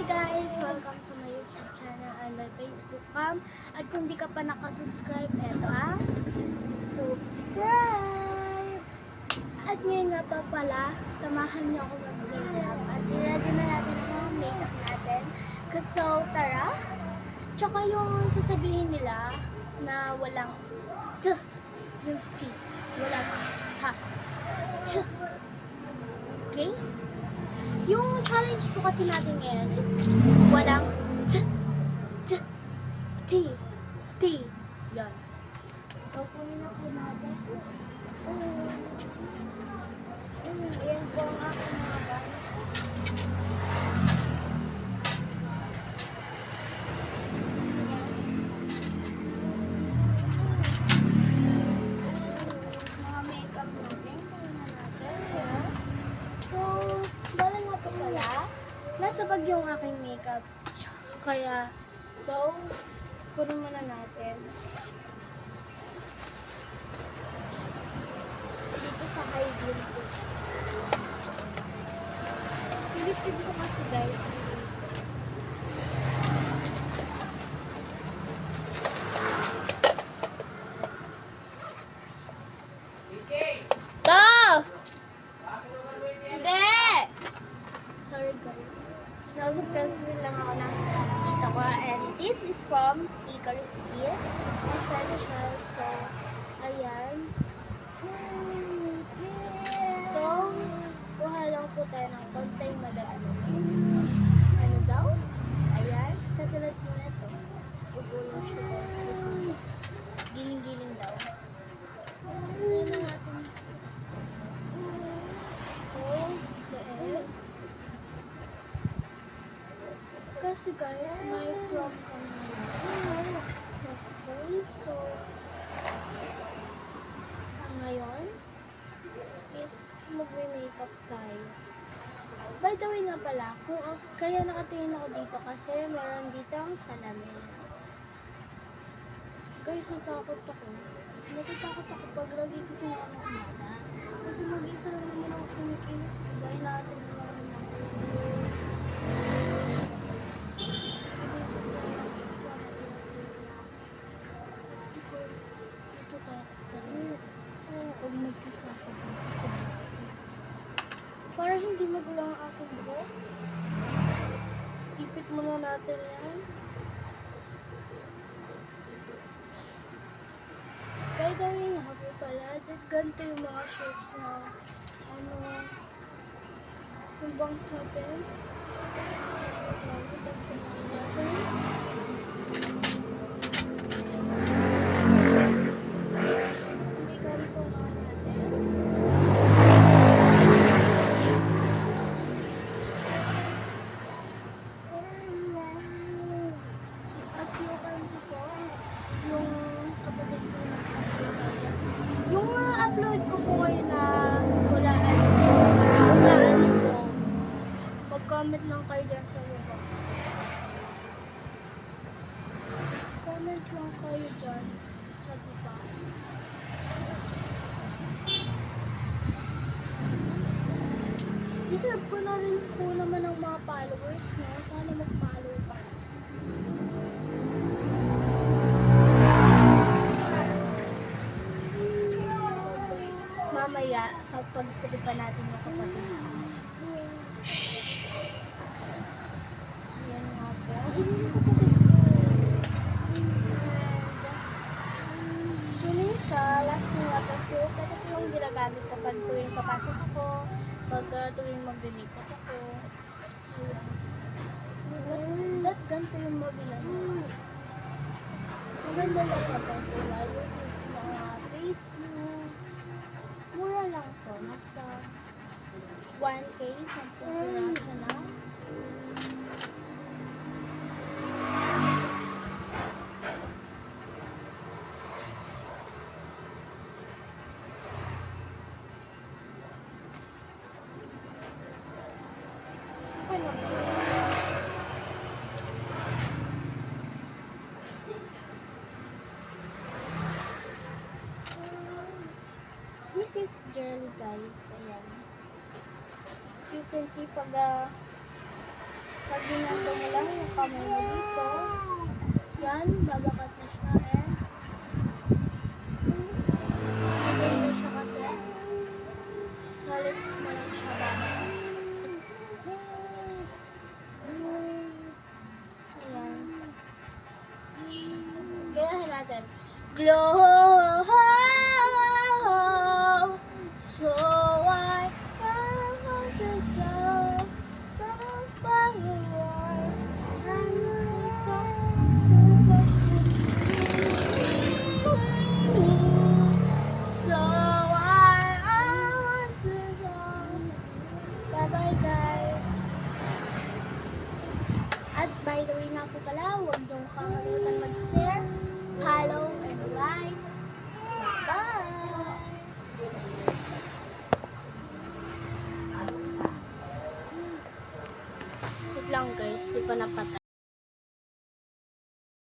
Hi guys! Welcome to my YouTube channel and my Facebook cam. At kung di ka pa nakasubscribe, eto ang subscribe! At ngayon nga pa pala, samahan niyo ako mag-makeup. At i-ready na natin ang mga makeup natin. So, tara! Tsaka yung sasabihin nila na walang t, yung t, walang ta, t. Okay? Yung challenge po kasi natin ngayon is walang t, t, t, t. Yan. So, kunin na po natin. Ayan po ang aking mga gamit. Mga makeup natin. Kunin na natin. Ayan. So, bala nga po pala, nasa bag yung aking makeup. Kaya, so, puno muna natin. Dito sa hydrant ko. Pilipid ko kasi guys. To! Hindi! Sorry guys. Nausap kasi lang ako ng tita ko. And this is from Icarus Kit. Essential. So, ayan. So, kuha lang po tayo ng konting madaan. Ano daw? Ayan. Katulad mo na ito. Ugulong siya guys. Giling-giling daw. Ayan na natin. Kasi guys, may prom kami sa school. So, ngayon is magme-makeup tayo. By the way nga pala, kaya nakatingin ako dito kasi meron dito ang salamin. Guys, natakot ako. Natatakot ako pag lagi kasi ako umaga. Kasi mag-isa lang naman ako kumikilos. Dahil natin naman ako magsusunod. Para hindi magulo ang aking buhok, ipit muna natin yan. By the way nga po pala, ganito yung mga shapes na yung bangs natin. Hindi ganito nga natin. As you can see po, yung kapatid ko na yung upload ko po ngayon na hulaan ko. Mag-comment lang kayo dyan sa baba. Comment lang kayo dyan sa baba. Deserve ko na rin po naman ng mga followers, no? Sana mag-follow ka. Mamaya, kapag pagpatipan natin yung kapatid. Yan nga po. Sulit sa last na waterproof. Ito po yung ginagamit kapag tuwing papasok ako. Pag tuwing mag-makeup ako. Ayan. Ganito yung mabilan. Maganda lang kapag lalo sa mga face mo. Mura lang to. Nasa 1K, 10 piraso na. This is jelly guys. Ayan. As you can see, pag ginagawa kamay mo dito. Yan, babakat na siya eh. Maganda siya kasi. Sa lips mo lang siya babakat. Ayan. Gayahin natin. Glow, so I want to show the fireworks and it's so I want to show. Bye bye guys. At by the way nga po pala, huwag niyong kakalimutan mag-share, follow, and like. Bye! Wait lang guys, di pa napatay.